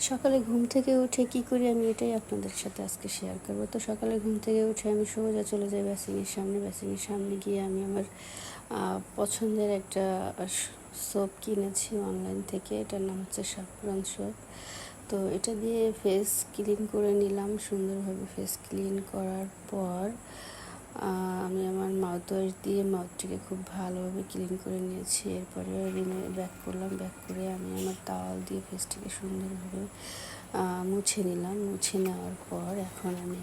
সকালে ঘুম থেকে উঠে কি করি আমি এটাই আপনাদের সাথে আজকে শেয়ার করবো। তো সকালে ঘুম থেকে উঠে আমি সোজা চলে যাই বেসিনের সামনে গিয়ে আমি আমার পছন্দের একটা সোপ কিনেছি অনলাইন থেকে। এটার নাম হচ্ছে সাফরান সোপ। তো এটা দিয়ে ফেস ক্লিন করে নিলাম। সুন্দরভাবে ফেস ক্লিন করার পর আমি আমার মাউথ ওয়াশ দিয়ে মাউথটিকে খুব ভালোভাবে ক্লিন করে নিয়েছি। এরপরে রুমে ব্যাক করলাম। ব্যাক করে আমি আমার টাওয়াল দিয়ে ফেসটাকে সুন্দরভাবে মুছে নিলাম। মুছে নেওয়ার পর এখন আমি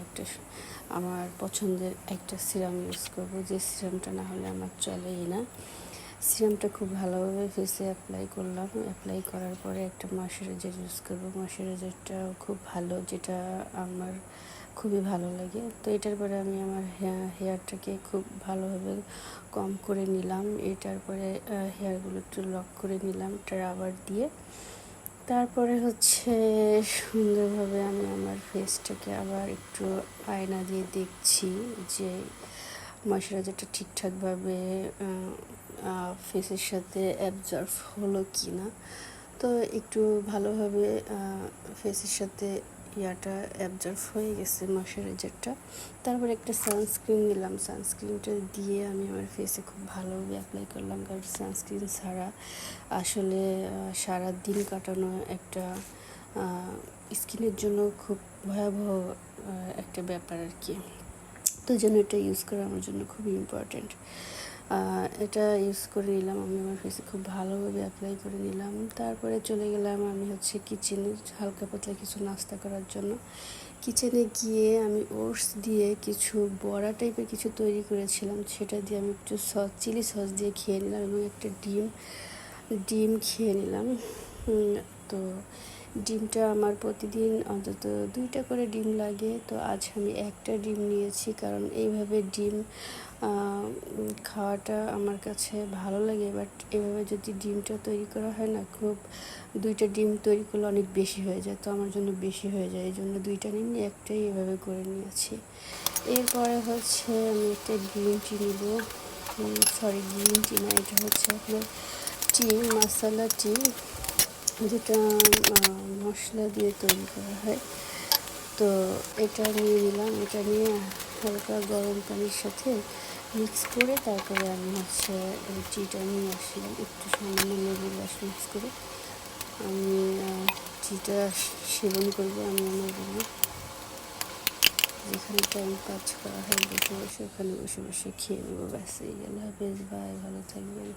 আমার পছন্দের একটা সিরাম ইউজ করবো, যে সিরামটা না হলে আমার চলেই না। সিরামটা খুব ভালোভাবে ফেসে অ্যাপ্লাই করলাম। অ্যাপ্লাই করার পরে একটা ময়শ্চারাইজার ইউজ করবো। ময়শ্চারাইজারটাও খুব ভালো, যেটা আমার খুবই ভালো লাগে। তো এটার পরে আমি আমার হেয়ারটাকে খুব ভালোভাবে কম করে নিলাম। এটার পরে হেয়ারগুলো একটু লক করে নিলাম রাবার দিয়ে। তারপরে হচ্ছে সুন্দরভাবে আমি আমার ফেসটাকে আবার একটু আয়না দিয়ে দেখছি যে ময়শ্চারাইজারটা ঠিকঠাকভাবে ফেসের সাথে অ্যাবজর্ব হলো কি না। তো একটু ভালোভাবে ফেসের সাথে অ্যাবজর্ব হয়ে গেছে ময়শ্চারাইজারটা। তারপর একটা সানস্ক্রিন নিলাম। সানস্ক্রিনটা দিয়ে আমি আমার ফেসে খুব ভালোভাবে অ্যাপ্লাই করলাম, কারণ সানস্ক্রিন ছাড়া আসলে সারা দিন কাটানো একটা স্কিনের জন্য খুব ভয়াবহ একটা ব্যাপার আর কি। তো যেন এটা ইউজ করা আমার জন্য খুবই ইম্পর্ট্যান্ট। এটা ইউজ করে নিলাম, আমি আমার ফেসে খুব ভালোভাবে অ্যাপ্লাই করে নিলাম। তারপরে চলে গেলাম আমি হচ্ছে কিচেনে হালকা পাতলা কিছু নাস্তা করার জন্য। কিচেনে গিয়ে আমি ওটস দিয়ে কিছু বড়া টাইপের কিছু তৈরি করেছিলাম, সেটা দিয়ে আমি একটু চিলি সস দিয়ে খেয়ে নিলাম এবং একটা ডিম খেয়ে নিলাম। তো ডিমটা আমার প্রতিদিন অন্তত 2টা করে ডিম লাগে। তো আজ আমি একটা ডিম নিয়েছি, কারণ এইভাবে ডিম খাওয়াটা আমার কাছে ভালো লাগে। বাট এভাবে যদি ডিমটা তৈরি করা হয় না, খুব 2টা ডিম তৈরি করলে অনেক বেশি হয়ে যায়। তো আমার জন্য বেশি হয়ে যায়, এই জন্য 2টা নিয়ে একটাই এভাবে করে নিয়েছি। এরপরে হচ্ছে আমি একটা গ্রিন টি নিব। গ্রিন টি না, এটা হচ্ছে আপনার টি, মশলা টি, যেটা মশলা দিয়ে তৈরি করা হয়। তো এটা নিয়ে নিলাম। এটা নিয়ে হালকা গরম পানির সাথে মিক্স করে তারপরে আমি হচ্ছে টিটা নিয়ে আসলাম। একটু সামান্য লেবুর রস মিক্স করে আমি টিটা সেবন করবো। আমি আমার রুমে যেখানে টাইম কাজ করা হয় বসে বসে, ওখানে বসে বসে খেয়ে নেবো। ব্যাস, এই গেল। বেশ, বাই, ভালো থাকবেন।